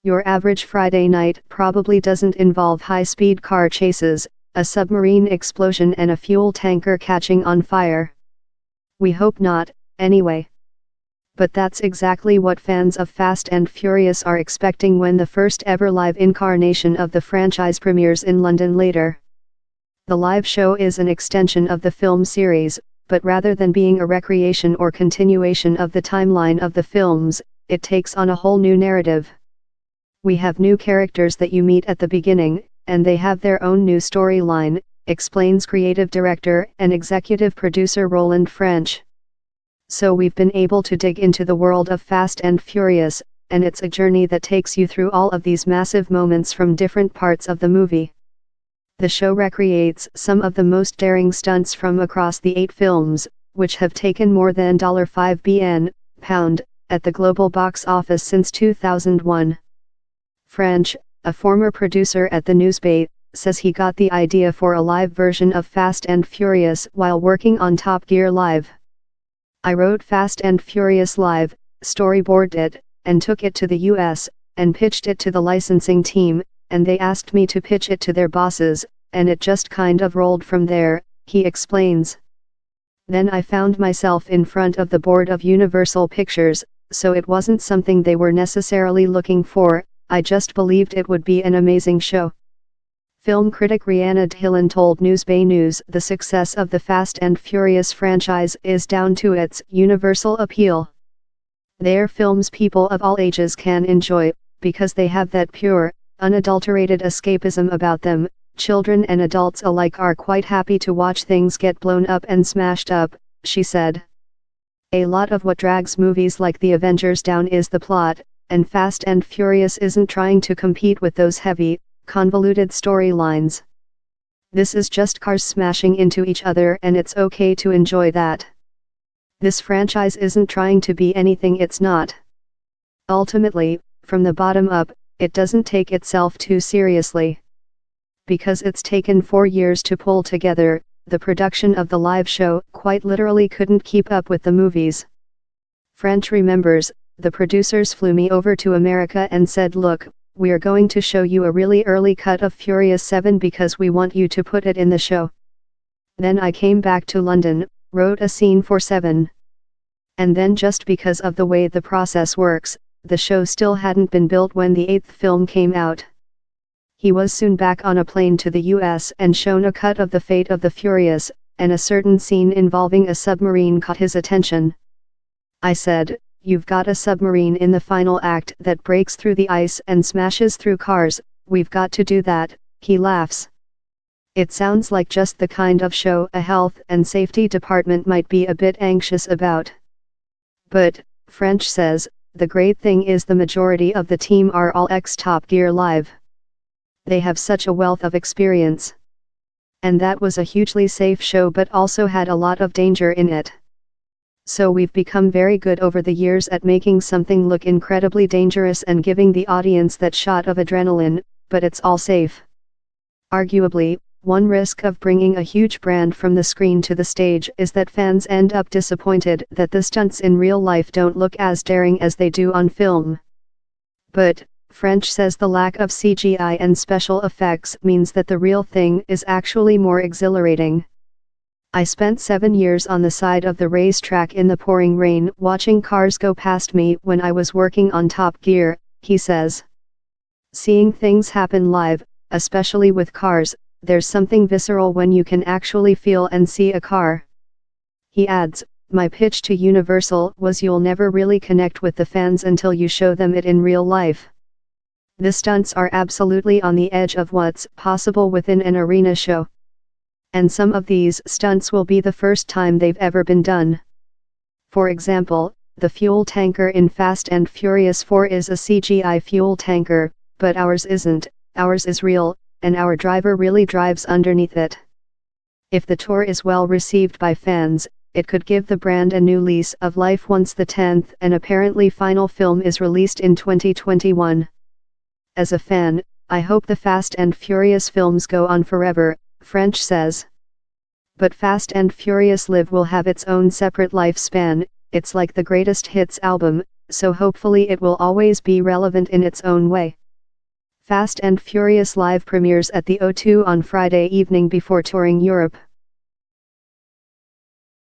Your average Friday night probably doesn't involve high-speed car chases, a submarine explosion and a fuel tanker catching on fire. We hope not, anyway. But that's exactly what fans of Fast and Furious are expecting when the first ever live incarnation of the franchise premieres in London later. The live show is an extension of the film series, but rather than being a recreation or continuation of the timeline of the films, it takes on a whole new narrative. We have new characters that you meet at the beginning, and they have their own new storyline, explains creative director and executive producer Roland French. So we've been able to dig into the world of Fast and Furious, and it's a journey that takes you through all of these massive moments from different parts of the movie. The show recreates some of the most daring stunts from across the 8 films, which have taken more than $5 billion at the global box office since 2001. French, a former producer at the Newsbait, says he got the idea for a live version of Fast and Furious while working on Top Gear Live. I wrote Fast and Furious Live, storyboarded it, and took it to the US, and pitched it to the licensing team, and they asked me to pitch it to their bosses, and it just kind of rolled from there, he explains. Then I found myself in front of the board of Universal Pictures, so it wasn't something they were necessarily looking for, I just believed it would be an amazing show. Film critic Rhianna Dhillon told Newsbay News the success of the Fast and Furious franchise is down to its universal appeal. They're films people of all ages can enjoy, because they have that pure, unadulterated escapism about them. Children and adults alike are quite happy to watch things get blown up and smashed up, she said. A lot of what drags movies like The Avengers down is the plot, and Fast and Furious isn't trying to compete with those heavy, convoluted storylines. This is just cars smashing into each other, and it's okay to enjoy that. This franchise isn't trying to be anything it's not. Ultimately, from the bottom up, it doesn't take itself too seriously. Because it's taken 4 years to pull together, the production of the live show quite literally couldn't keep up with the movies. French remembers, the producers flew me over to America and said, look, we're going to show you a really early cut of Furious 7 because we want you to put it in the show. Then I came back to London, wrote a scene for 7. And then just because of the way the process works, the show still hadn't been built when the 8th film came out. He was soon back on a plane to the US and shown a cut of The Fate of the Furious, and a certain scene involving a submarine caught his attention. I said, you've got a submarine in the final act that breaks through the ice and smashes through cars, we've got to do that, he laughs. It sounds like just the kind of show a health and safety department might be a bit anxious about. But, French says, the great thing is the majority of the team are all ex-Top Gear Live. They have such a wealth of experience. And that was a hugely safe show but also had a lot of danger in it. So we've become very good over the years at making something look incredibly dangerous and giving the audience that shot of adrenaline, but it's all safe. Arguably, one risk of bringing a huge brand from the screen to the stage is that fans end up disappointed that the stunts in real life don't look as daring as they do on film. But, French says the lack of CGI and special effects means that the real thing is actually more exhilarating. I spent 7 years on the side of the racetrack in the pouring rain watching cars go past me when I was working on Top Gear, he says. Seeing things happen live, especially with cars, there's something visceral when you can actually feel and see a car. He adds, my pitch to Universal was you'll never really connect with the fans until you show them it in real life. The stunts are absolutely on the edge of what's possible within an arena show. And some of these stunts will be the first time they've ever been done. For example, the fuel tanker in Fast and Furious 4 is a CGI fuel tanker, but ours isn't, ours is real, and our driver really drives underneath it. If the tour is well received by fans, it could give the brand a new lease of life once the 10th and apparently final film is released in 2021. As a fan, I hope the Fast and Furious films go on forever, French says. But Fast and Furious Live will have its own separate lifespan, it's like the greatest hits album, so hopefully it will always be relevant in its own way. Fast and Furious Live premieres at the O2 on Friday evening before touring Europe.